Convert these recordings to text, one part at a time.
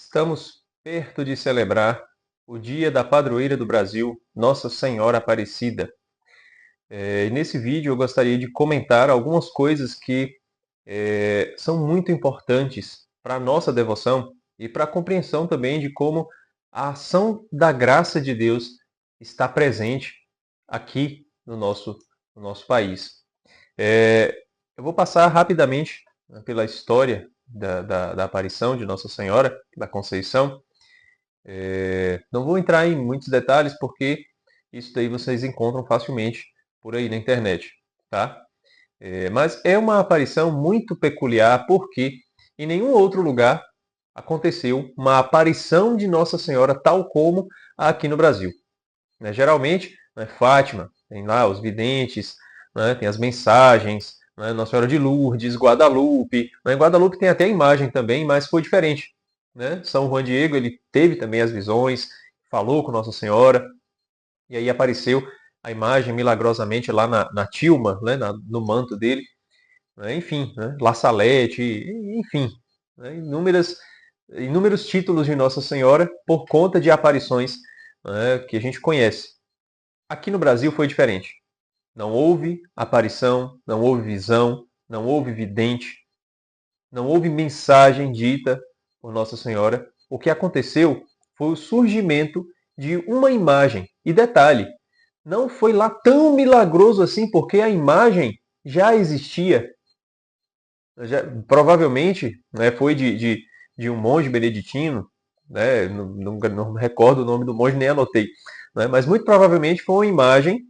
Estamos perto de celebrar o Dia da Padroeira do Brasil, Nossa Senhora Aparecida. E nesse vídeo eu gostaria de comentar algumas coisas que são muito importantes para a nossa devoção e para a compreensão também de como a ação da graça de Deus está presente aqui no nosso país. Eu vou passar rapidamente, né, pela história da aparição de Nossa Senhora da Conceição. Não vou entrar em muitos detalhes porque isso daí vocês encontram facilmente por aí na internet, tá? Mas é uma aparição muito peculiar porque em nenhum outro lugar aconteceu uma aparição de Nossa Senhora tal como aqui no Brasil, né? Geralmente, né, Fátima, tem lá os videntes, né, tem as mensagens, né, Nossa Senhora de Lourdes, Guadalupe. Né, em Guadalupe tem até a imagem também, mas foi diferente. Né? São Juan Diego, ele teve também as visões, falou com Nossa Senhora, e aí apareceu a imagem milagrosamente lá na tilma, né, no manto dele. Né? Enfim, né, La Salete, enfim, né, inúmeros títulos de Nossa Senhora por conta de aparições, né, que a gente conhece. Aqui no Brasil foi diferente. Não houve aparição, não houve visão, não houve vidente, não houve mensagem dita por Nossa Senhora. O que aconteceu foi o surgimento de uma imagem. E detalhe, não foi lá tão milagroso assim, porque a imagem já existia. Provavelmente, né, foi de um monge beneditino, né, não recordo o nome do monge, nem anotei, né, mas muito provavelmente foi uma imagem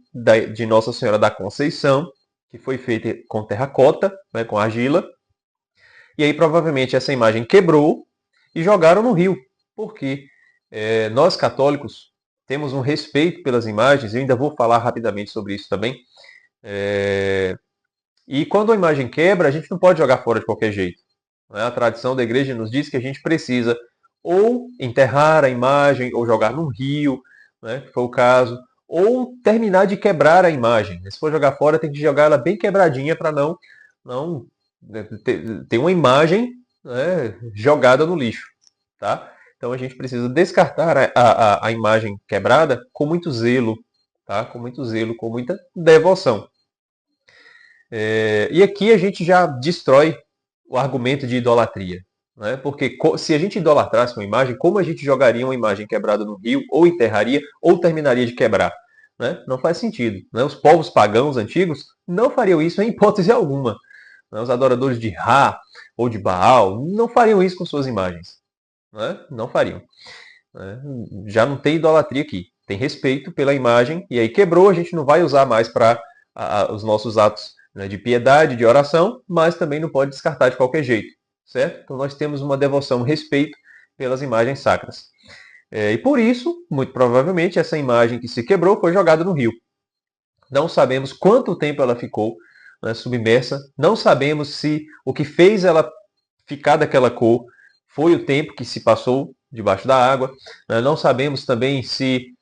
de Nossa Senhora da Conceição, que foi feita com terracota, né, com argila, e aí provavelmente essa imagem quebrou e jogaram no rio, porque nós católicos temos um respeito pelas imagens, eu ainda vou falar rapidamente sobre isso também. E quando a imagem quebra, a gente não pode jogar fora de qualquer jeito. Né? A tradição da igreja nos diz que a gente precisa ou enterrar a imagem, ou jogar num rio, né, que foi o caso, ou terminar de quebrar a imagem. Se for jogar fora, tem que jogar ela bem quebradinha para não né, ter uma imagem, né, jogada no lixo. Tá? Então a gente precisa descartar a imagem quebrada com muito zelo, tá? Com muito zelo, com muita devoção. E aqui a gente já destrói o argumento de idolatria. Né? Porque se a gente idolatrasse uma imagem, como a gente jogaria uma imagem quebrada no rio, ou enterraria, ou terminaria de quebrar? Né? Não faz sentido. Né? Os povos pagãos antigos não fariam isso em hipótese alguma. Né? Os adoradores de Ra ou de Baal não fariam isso com suas imagens. Né? Não fariam. Né? Já não tem idolatria aqui. Tem respeito pela imagem, e aí quebrou, a gente não vai usar mais para os nossos atos, né, de piedade, de oração, mas também não pode descartar de qualquer jeito, certo? Então nós temos uma devoção, um respeito pelas imagens sacras. E por isso, muito provavelmente, essa imagem que se quebrou foi jogada no rio. Não sabemos quanto tempo ela ficou, né, submersa, não sabemos se o que fez ela ficar daquela cor foi o tempo que se passou debaixo da água. Né? Não sabemos também se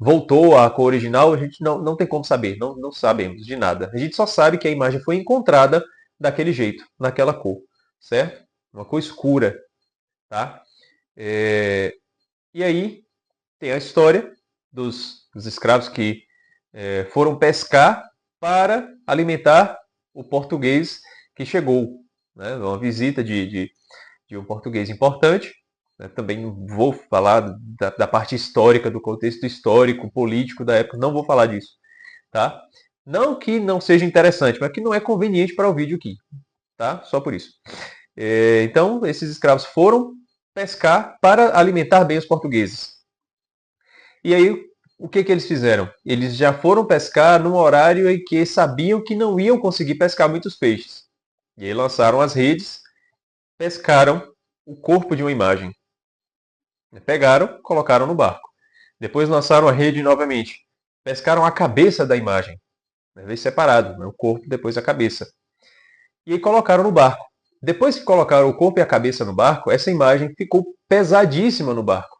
voltou à cor original, a gente não tem como saber, não sabemos de nada. A gente só sabe que a imagem foi encontrada daquele jeito, naquela cor, certo? Uma cor escura, tá? E aí tem a história dos escravos que foram pescar para alimentar o português que chegou. Né? Uma visita de um português importante. Né? Também não vou falar da parte histórica, do contexto histórico, político da época, não vou falar disso. Tá? Não que não seja interessante, mas que não é conveniente para o vídeo aqui. Tá? Só por isso. Então, esses escravos foram pescar para alimentar bem os portugueses. E aí, o que eles fizeram? Eles já foram pescar num horário em que sabiam que não iam conseguir pescar muitos peixes. E aí lançaram as redes, pescaram o corpo de uma imagem. Pegaram, colocaram no barco. Depois lançaram a rede novamente. Pescaram a cabeça da imagem. Vez separado, o corpo, depois a cabeça. E aí colocaram no barco. Depois que colocaram o corpo e a cabeça no barco, essa imagem ficou pesadíssima no barco.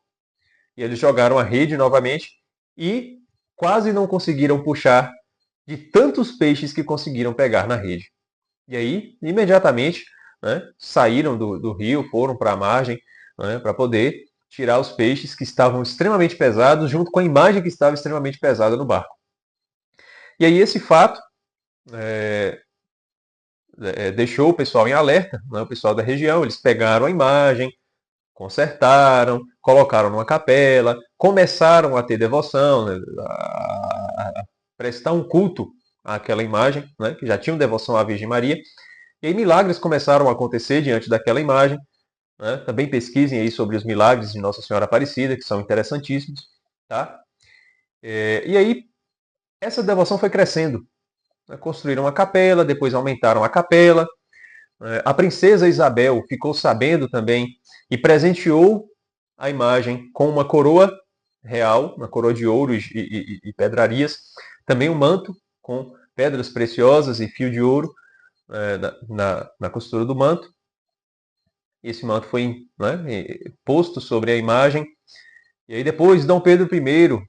E eles jogaram a rede novamente e quase não conseguiram puxar de tantos peixes que conseguiram pegar na rede. E aí, imediatamente, né, saíram do rio, foram para a margem, né, para poder tirar os peixes que estavam extremamente pesados, junto com a imagem que estava extremamente pesada no barco. E aí esse fato deixou o pessoal em alerta, né, o pessoal da região. Eles pegaram a imagem, consertaram, colocaram numa capela, começaram a ter devoção, né, a prestar um culto àquela imagem, né, que já tinham devoção à Virgem Maria. E aí milagres começaram a acontecer diante daquela imagem. Né? Também pesquisem aí sobre os milagres de Nossa Senhora Aparecida, que são interessantíssimos. Tá? E aí essa devoção foi crescendo. Né? Construíram uma capela, depois aumentaram a capela. A princesa Isabel ficou sabendo também e presenteou a imagem com uma coroa real, uma coroa de ouro e pedrarias, também um manto com pedras preciosas e fio de ouro na costura do manto. Esse manto foi, né, posto sobre a imagem. E aí depois Dom Pedro I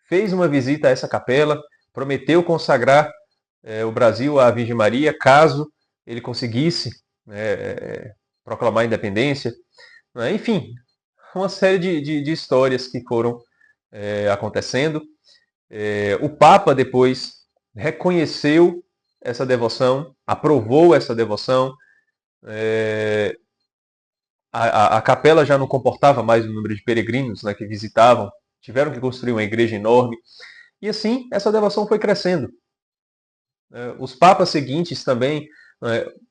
fez uma visita a essa capela, prometeu consagrar o Brasil à Virgem Maria, caso ele conseguisse proclamar a independência. Né? Enfim, uma série de histórias que foram acontecendo. O Papa depois reconheceu essa devoção, aprovou essa devoção. A capela já não comportava mais o número de peregrinos, né, que visitavam, tiveram que construir uma igreja enorme. E assim, essa devoção foi crescendo. Os papas seguintes também,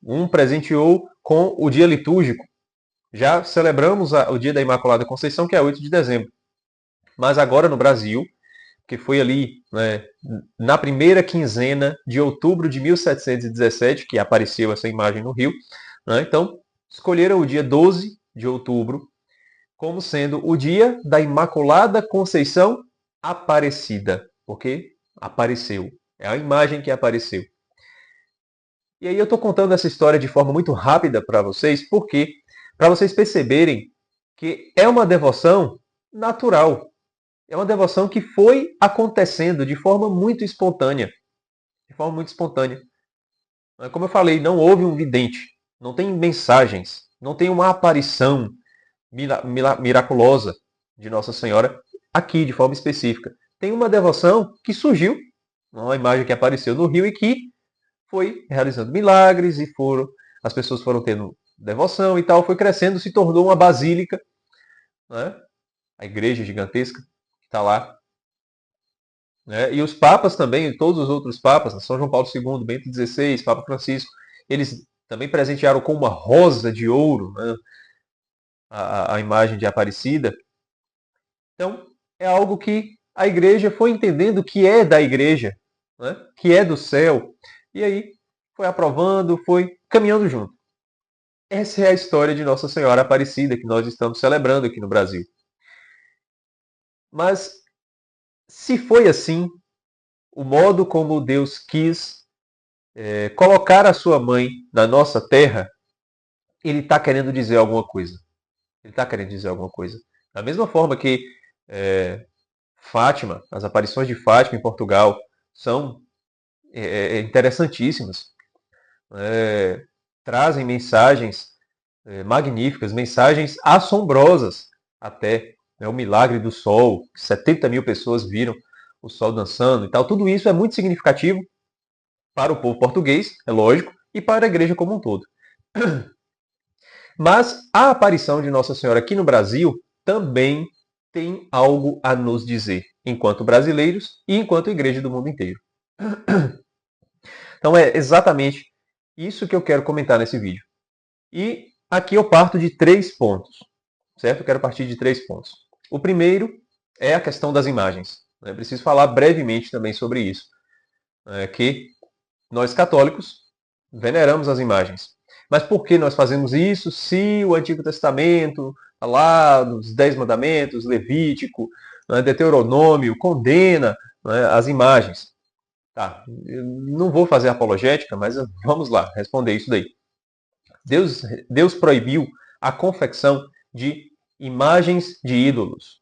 um presenteou com o dia litúrgico. Já celebramos o dia da Imaculada Conceição, que é 8 de dezembro. Mas agora no Brasil, que foi ali, né, na primeira quinzena de outubro de 1717, que apareceu essa imagem no Rio, né, então escolheram o dia 12 de outubro como sendo o dia da Imaculada Conceição Aparecida, porque apareceu. É a imagem que apareceu. E aí eu estou contando essa história de forma muito rápida para vocês, porque para vocês perceberem que é uma devoção natural. É uma devoção que foi acontecendo de forma muito espontânea. De forma muito espontânea. Como eu falei, não houve um vidente, não tem mensagens, não tem uma aparição miraculosa de Nossa Senhora aqui de forma específica. Tem uma devoção que surgiu, uma imagem que apareceu no Rio e que foi realizando milagres e as pessoas foram tendo devoção e tal, foi crescendo, se tornou uma basílica, né? A igreja gigantesca que está lá. Né? E os papas também, todos os outros papas, São João Paulo II, Bento XVI, Papa Francisco, eles também presentearam com uma rosa de ouro, né, a imagem de Aparecida. Então, é algo que a igreja foi entendendo que é da igreja, né, que é do céu, e aí foi aprovando, foi caminhando junto. Essa é a história de Nossa Senhora Aparecida que nós estamos celebrando aqui no Brasil. Mas, se foi assim, o modo como Deus quis colocar a sua mãe na nossa terra, ele está querendo dizer alguma coisa. Ele está querendo dizer alguma coisa. Da mesma forma que Fátima, as aparições de Fátima em Portugal são interessantíssimas. Trazem mensagens magníficas, mensagens assombrosas até. Né, o milagre do sol, 70 mil pessoas viram o sol dançando e tal. Tudo isso é muito significativo para o povo português, é lógico, e para a igreja como um todo. Mas a aparição de Nossa Senhora aqui no Brasil também tem algo a nos dizer, enquanto brasileiros e enquanto igreja do mundo inteiro. Então é exatamente isso que eu quero comentar nesse vídeo. E aqui eu parto de 3 pontos, certo? Eu quero partir de 3 pontos. O primeiro é a questão das imagens. Eu preciso falar brevemente também sobre isso, que nós católicos veneramos as imagens. Mas por que nós fazemos isso se o Antigo Testamento, lá nos 10 Mandamentos, Levítico, Deuteronômio, condena as imagens? Tá, eu não vou fazer apologética, mas vamos lá, responder isso daí. Deus proibiu a confecção de imagens de ídolos.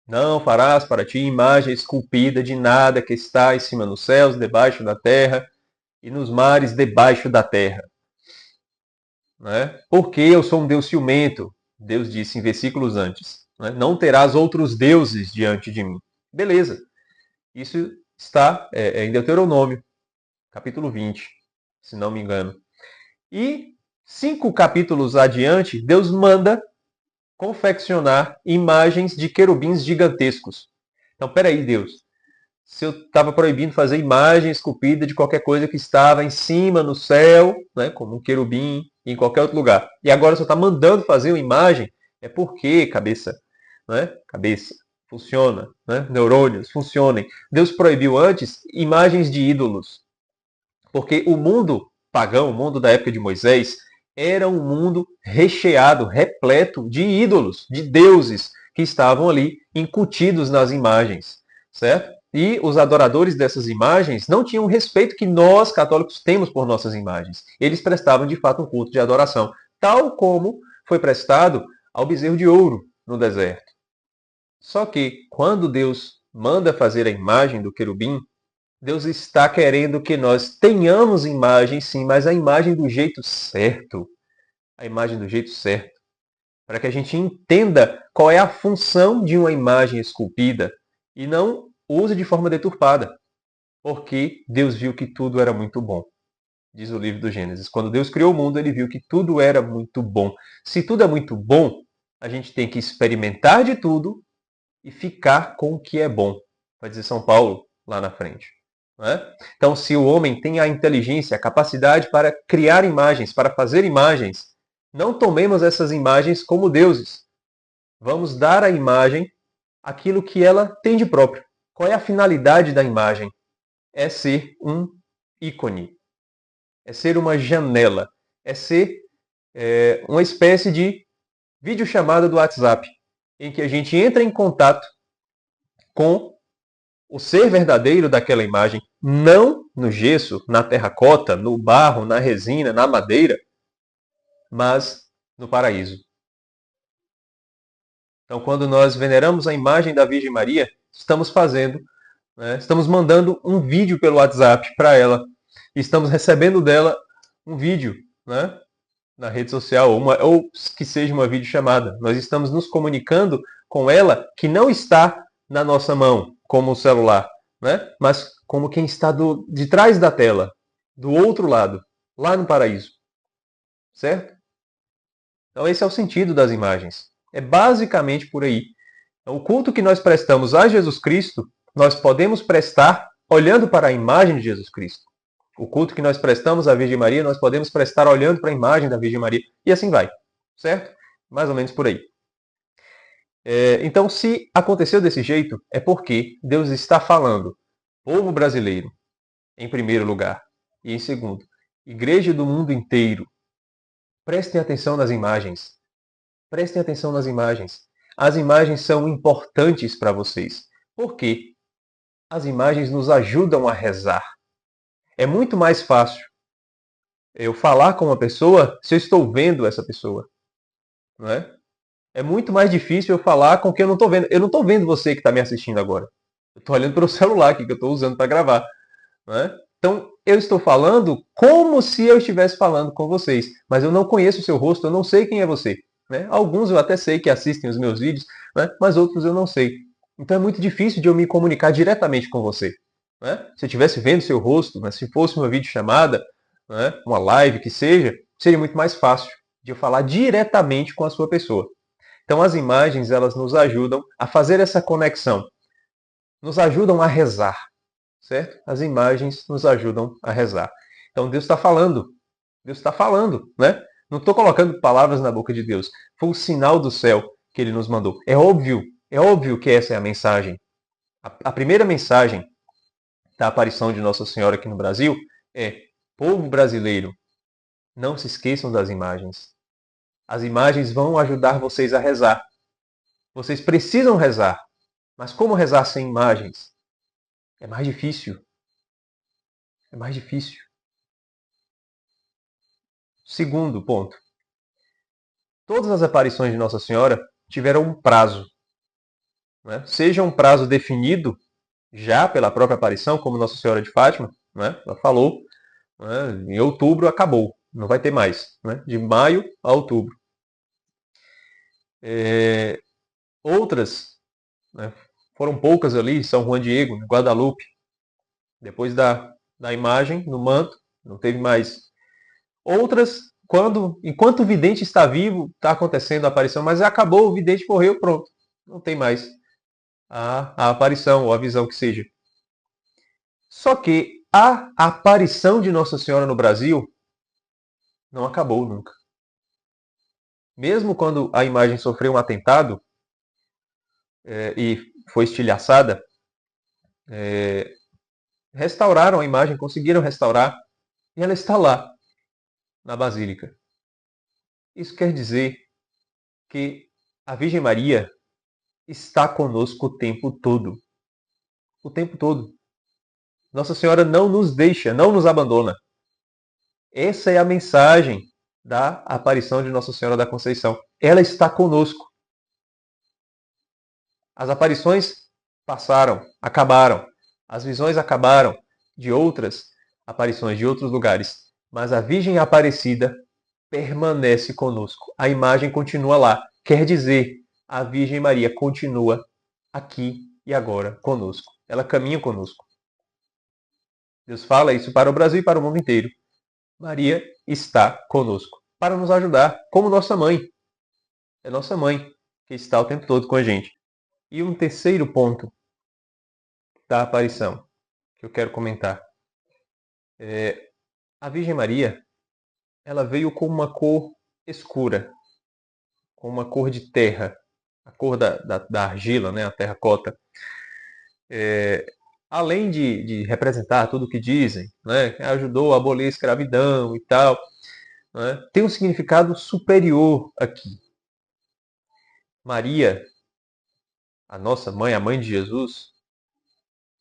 Não farás para ti imagem esculpida de nada que está em cima nos céus, debaixo da terra e nos mares debaixo da terra. Né? Porque eu sou um Deus ciumento. Deus disse em versículos antes, né? Não terás outros deuses diante de mim. Beleza. Isso está em Deuteronômio, capítulo 20, se não me engano. E 5 capítulos adiante, Deus manda confeccionar imagens de querubins gigantescos. Então, peraí, Deus. Se eu estava proibindo fazer imagem esculpida de qualquer coisa que estava em cima no céu, né, como um querubim, em qualquer outro lugar. E agora você está mandando fazer uma imagem, é porque, cabeça, né, cabeça, funciona, né, neurônios, funcionem. Deus proibiu antes imagens de ídolos. Porque o mundo pagão, o mundo da época de Moisés, era um mundo recheado, repleto de ídolos, de deuses que estavam ali incutidos nas imagens, certo? E os adoradores dessas imagens não tinham o respeito que nós, católicos, temos por nossas imagens. Eles prestavam, de fato, um culto de adoração, tal como foi prestado ao bezerro de ouro no deserto. Só que, quando Deus manda fazer a imagem do querubim, Deus está querendo que nós tenhamos imagem, sim, mas a imagem do jeito certo. A imagem do jeito certo. Para que a gente entenda qual é a função de uma imagem esculpida e não use de forma deturpada. Porque Deus viu que tudo era muito bom. Diz o livro do Gênesis. Quando Deus criou o mundo, ele viu que tudo era muito bom. Se tudo é muito bom, a gente tem que experimentar de tudo e ficar com o que é bom. Vai dizer São Paulo lá na frente. Né? Então, se o homem tem a inteligência, a capacidade para criar imagens, para fazer imagens, não tomemos essas imagens como deuses. Vamos dar à imagem aquilo que ela tem de próprio. Qual é a finalidade da imagem? É ser um ícone, é ser uma janela, é ser uma espécie de videochamada do WhatsApp, em que a gente entra em contato com o ser verdadeiro daquela imagem, não no gesso, na terracota, no barro, na resina, na madeira, mas no paraíso. Então, quando nós veneramos a imagem da Virgem Maria, estamos fazendo, né, estamos mandando um vídeo pelo WhatsApp para ela, estamos recebendo dela um vídeo, né, na rede social, ou que seja uma videochamada. Nós estamos nos comunicando com ela que não está na nossa mão, como o celular, né? Mas como quem está de trás da tela, do outro lado, lá no paraíso. Certo? Então esse é o sentido das imagens. É basicamente por aí. Então, o culto que nós prestamos a Jesus Cristo, nós podemos prestar olhando para a imagem de Jesus Cristo. O culto que nós prestamos à Virgem Maria, nós podemos prestar olhando para a imagem da Virgem Maria. E assim vai. Certo? Mais ou menos por aí. Então, se aconteceu desse jeito, é porque Deus está falando. Povo brasileiro, em primeiro lugar. E em segundo, igreja do mundo inteiro. Prestem atenção nas imagens. Prestem atenção nas imagens. As imagens são importantes para vocês. Por quê? As imagens nos ajudam a rezar. É muito mais fácil eu falar com uma pessoa se eu estou vendo essa pessoa. Não é? É muito mais difícil eu falar com quem eu não estou vendo. Eu não estou vendo você que está me assistindo agora. Eu estou olhando para o celular aqui que eu estou usando para gravar. Não é? Então, eu estou falando como se eu estivesse falando com vocês. Mas eu não conheço o seu rosto, eu não sei quem é você. Né? Alguns eu até sei que assistem os meus vídeos, né? Mas outros eu não sei. Então é muito difícil de eu me comunicar diretamente com você. Né? Se eu estivesse vendo seu rosto, né? Se fosse uma videochamada, né? Uma live que seja, seria muito mais fácil de eu falar diretamente com a sua pessoa. Então as imagens elas nos ajudam a fazer essa conexão, nos ajudam a rezar, certo? As imagens nos ajudam a rezar. Então Deus está falando, né? Não estou colocando palavras na boca de Deus. Foi o sinal do céu que Ele nos mandou. É óbvio que essa é a mensagem. A primeira mensagem da aparição de Nossa Senhora aqui no Brasil é: povo brasileiro, não se esqueçam das imagens. As imagens vão ajudar vocês a rezar. Vocês precisam rezar. Mas como rezar sem imagens? É mais difícil. É mais difícil. Segundo ponto. Todas as aparições de Nossa Senhora tiveram um prazo. Né? Seja um prazo definido já pela própria aparição, como Nossa Senhora de Fátima, né? Ela falou, né? Em outubro acabou, não vai ter mais. Né? De maio a outubro. Outras, né, foram poucas ali, São Juan Diego, Guadalupe, depois da imagem no manto, não teve mais. Outras, enquanto o vidente está vivo, está acontecendo a aparição, mas acabou, o vidente morreu, pronto, não tem mais a aparição ou a visão que seja. Só que a aparição de Nossa Senhora no Brasil não acabou nunca. Mesmo quando a imagem sofreu um atentado e foi estilhaçada, restauraram a imagem, conseguiram restaurar, e ela está lá, na Basílica. Isso quer dizer que a Virgem Maria está conosco o tempo todo. O tempo todo. Nossa Senhora não nos deixa, não nos abandona. Essa é a mensagem da aparição de Nossa Senhora da Conceição. Ela está conosco. As aparições passaram, acabaram. As visões acabaram de outras aparições, de outros lugares. Mas a Virgem Aparecida permanece conosco. A imagem continua lá. Quer dizer, a Virgem Maria continua aqui e agora conosco. Ela caminha conosco. Deus fala isso para o Brasil e para o mundo inteiro. Maria está conosco para nos ajudar, como nossa mãe. É nossa mãe que está o tempo todo com a gente. E um terceiro ponto da aparição que eu quero comentar. A Virgem Maria, ela veio com uma cor escura, com uma cor de terra, a cor da argila, né, a terracota. Além de representar tudo o que dizem, né, ajudou a abolir a escravidão e tal, né, tem um significado superior aqui. Maria, a nossa mãe, a mãe de Jesus,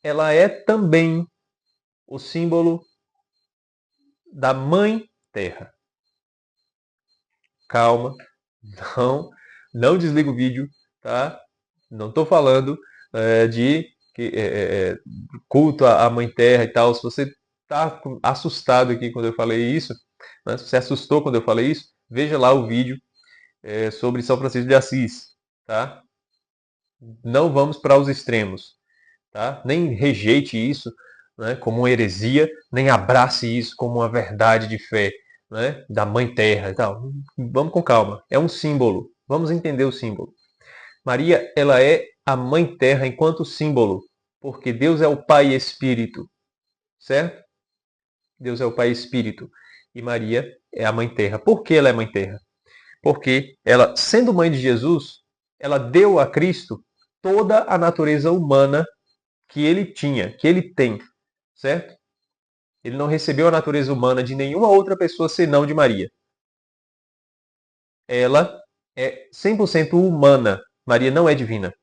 ela é também o símbolo da Mãe Terra. Calma, não desliga o vídeo, tá? Não estou falando de culto à Mãe Terra e tal. Se você está assustado aqui quando eu falei isso, né? Se você assustou quando eu falei isso, veja lá o vídeo sobre São Francisco de Assis, tá? Não vamos para os extremos, tá? Nem rejeite isso, né, como uma heresia, nem abrace isso como uma verdade de fé, né, da Mãe Terra e tal. Vamos com calma. É um símbolo. Vamos entender o símbolo. Maria, ela é a Mãe Terra enquanto símbolo, porque Deus é o Pai Espírito, certo? Deus é o Pai Espírito e Maria é a Mãe Terra. Por que ela é Mãe Terra? Porque ela, sendo mãe de Jesus, ela deu a Cristo toda a natureza humana que ele tinha, que ele tem, certo? Ele não recebeu a natureza humana de nenhuma outra pessoa senão de Maria. Ela é 100% humana. Maria não é divina.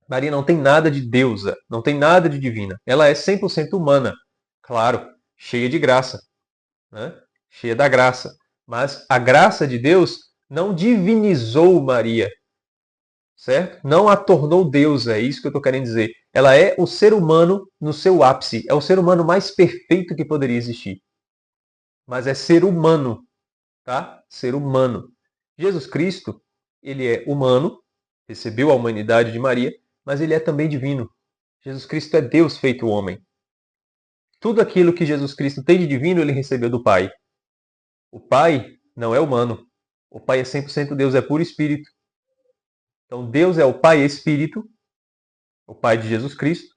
Maria não tem nada de deusa, não tem nada de divina. Ela é 100% humana. Claro, cheia de graça, né? Cheia da graça. Mas a graça de Deus não divinizou Maria, certo? Não a tornou deusa, é isso que eu estou querendo dizer. Ela é o ser humano no seu ápice, é o ser humano mais perfeito que poderia existir. Mas é ser humano, tá? Ser humano. Jesus Cristo, ele é humano, recebeu a humanidade de Maria, mas ele é também divino. Jesus Cristo é Deus feito homem. Tudo aquilo que Jesus Cristo tem de divino, ele recebeu do Pai. O Pai não é humano. O Pai é 100% Deus, é puro Espírito. Então Deus é o Pai Espírito, o Pai de Jesus Cristo,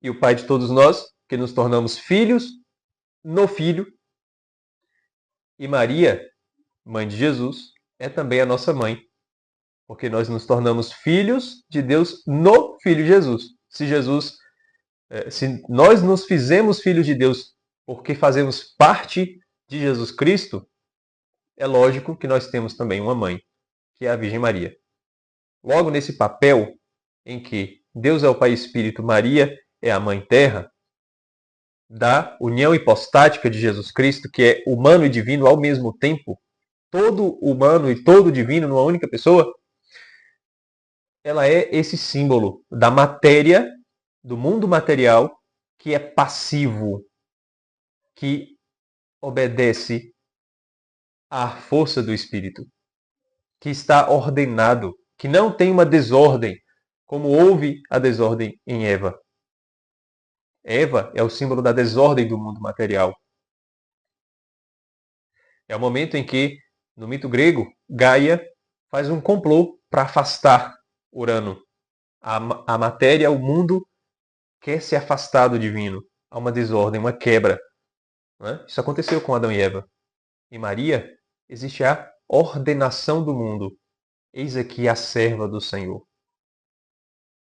e o Pai de todos nós, que nos tornamos filhos no Filho. E Maria, mãe de Jesus, é também a nossa mãe, porque nós nos tornamos filhos de Deus no Filho Jesus. Se nós nos fizemos filhos de Deus porque fazemos parte de Jesus Cristo, é lógico que nós temos também uma mãe, que é a Virgem Maria. Logo, nesse papel em que Deus é o Pai Espírito, Maria é a Mãe Terra, da união hipostática de Jesus Cristo, que é humano e divino ao mesmo tempo, todo humano e todo divino numa única pessoa, ela é esse símbolo da matéria, do mundo material, que é passivo, que obedece à força do Espírito. que está ordenado, que não tem uma desordem, como houve a desordem em Eva. Eva é o símbolo da desordem do mundo material. É o momento em que, no mito grego, Gaia faz um complô para afastar Urano. A matéria, o mundo, quer se afastar do divino. Há uma desordem, uma quebra. Né? Isso aconteceu com Adão e Eva. Em Maria, existe a ordenação do mundo. Eis aqui a serva do Senhor.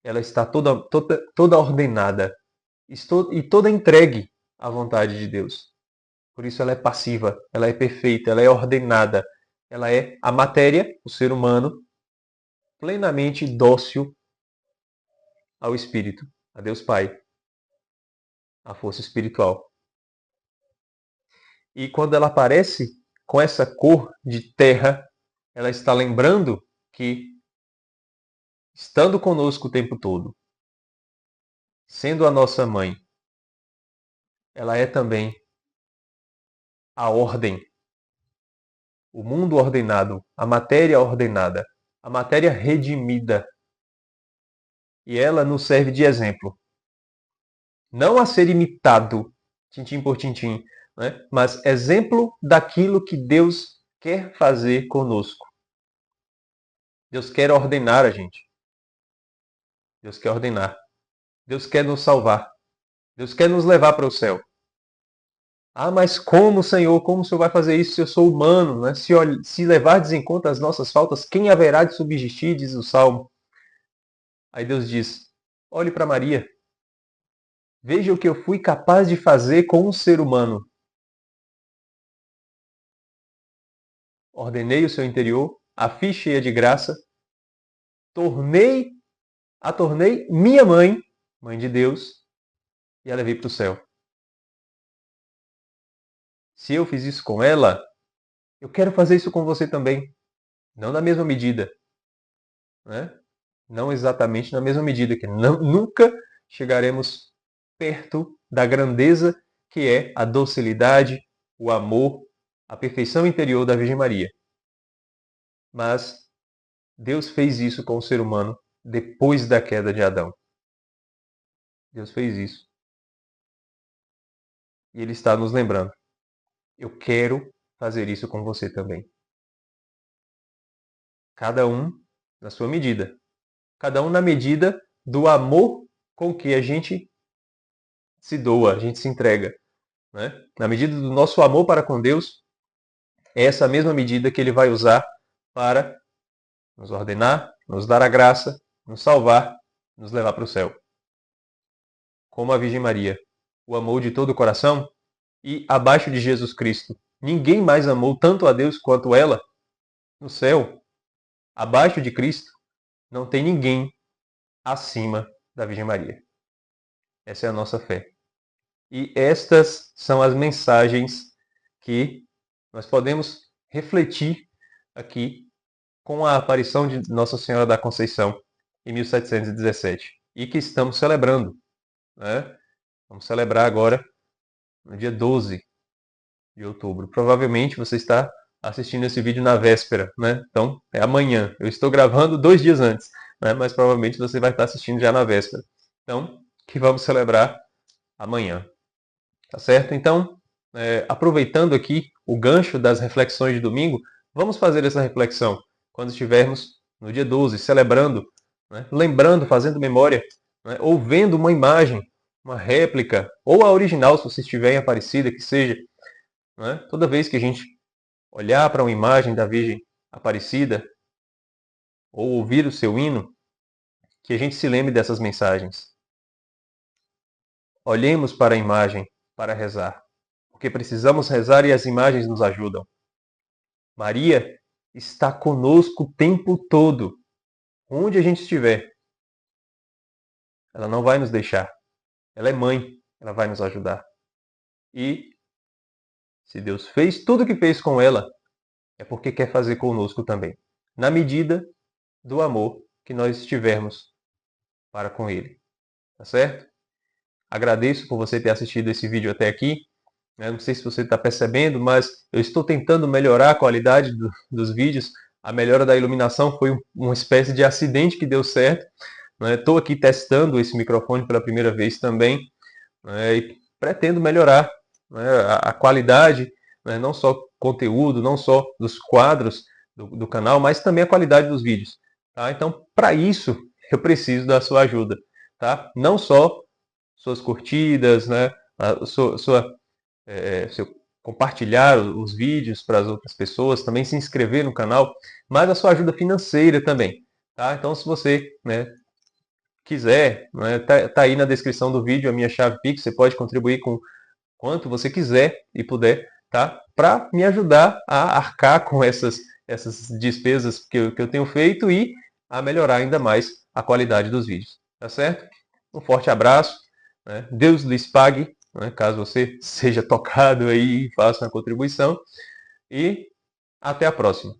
Ela está toda ordenada e toda entregue à vontade de Deus. Por isso ela é passiva, ela é perfeita, ela é ordenada. Ela é a matéria, o ser humano, plenamente dócil ao Espírito, a Deus Pai, à força espiritual. E quando ela aparece com essa cor de terra, ela está lembrando que, estando conosco o tempo todo, sendo a nossa mãe, ela é também a ordem, o mundo ordenado, a matéria ordenada, a matéria redimida. E ela nos serve de exemplo. Não a ser imitado, tintim por tintim, né? Mas exemplo daquilo que Deus quer fazer conosco. Deus quer ordenar a gente. Deus quer ordenar. Deus quer nos salvar. Deus quer nos levar para o céu. Ah, mas como, Senhor? Como o Senhor vai fazer isso se eu sou humano? Né? Se levardes em conta as nossas faltas, quem haverá de subsistir, diz o Salmo. Aí Deus diz, olhe para Maria. Veja o que eu fui capaz de fazer com um ser humano. Ordenei o seu interior, a fiz cheia de graça, a tornei minha mãe, mãe de Deus, e a levei para o céu. Se eu fiz isso com ela, eu quero fazer isso com você também. Não na mesma medida. Né? Não exatamente na mesma medida, que nunca chegaremos perto da grandeza que é a docilidade, o amor, a perfeição interior da Virgem Maria. Mas Deus fez isso com o ser humano depois da queda de Adão. Deus fez isso. E Ele está nos lembrando. Eu quero fazer isso com você também. Cada um na sua medida. Cada um na medida do amor com que a gente se doa, a gente se entrega. Né? Na medida do nosso amor para com Deus, é essa mesma medida que Ele vai usar para nos ordenar, nos dar a graça, nos salvar, nos levar para o céu. Como a Virgem Maria o amou de todo o coração e abaixo de Jesus Cristo. Ninguém mais amou tanto a Deus quanto ela no céu. Abaixo de Cristo não tem ninguém acima da Virgem Maria. Essa é a nossa fé. E estas são as mensagens que nós podemos refletir aqui com a aparição de Nossa Senhora da Conceição em 1717 e que estamos celebrando. Né? Vamos celebrar agora no dia 12 de outubro. Provavelmente você está assistindo esse vídeo na véspera, né? Então é amanhã. Eu estou gravando 2 dias antes, né? Mas provavelmente você vai estar assistindo já na véspera. Então, que vamos celebrar amanhã. Tá certo? Então, aproveitando aqui o gancho das reflexões de domingo, vamos fazer essa reflexão quando estivermos no dia 12, celebrando, né? Lembrando, fazendo memória, né? Ou vendo uma imagem, uma réplica, ou a original, se você estiver em Aparecida, que seja. Né? Toda vez que a gente olhar para uma imagem da Virgem Aparecida, ou ouvir o seu hino, que a gente se lembre dessas mensagens. Olhemos para a imagem para rezar, porque precisamos rezar e as imagens nos ajudam. Maria está conosco o tempo todo, onde a gente estiver. Ela não vai nos deixar. Ela é mãe, ela vai nos ajudar. E se Deus fez tudo o que fez com ela, é porque quer fazer conosco também, na medida do amor que nós tivermos para com Ele. Tá certo? Agradeço por você ter assistido esse vídeo até aqui. Não sei se você está percebendo, mas eu estou tentando melhorar a qualidade dos vídeos, A melhora da iluminação foi uma espécie de acidente que deu certo. Estou aqui testando esse microfone pela primeira vez também, né, e pretendo melhorar, né, a qualidade, né, não só conteúdo, não só dos quadros do canal, mas também a qualidade dos vídeos. Tá? Então, para isso, eu preciso da sua ajuda. Tá? Não só suas curtidas, né, seu compartilhar os vídeos para as outras pessoas, também se inscrever no canal, mas a sua ajuda financeira também. Tá? Então, se você, né, quiser, né, tá aí na descrição do vídeo a minha chave Pix, você pode contribuir com quanto você quiser e puder, tá? Para me ajudar a arcar com essas despesas que eu tenho feito e a melhorar ainda mais a qualidade dos vídeos, tá certo? Um forte abraço, né? Deus lhes pague, né, caso você seja tocado aí e faça uma contribuição, e até a próxima.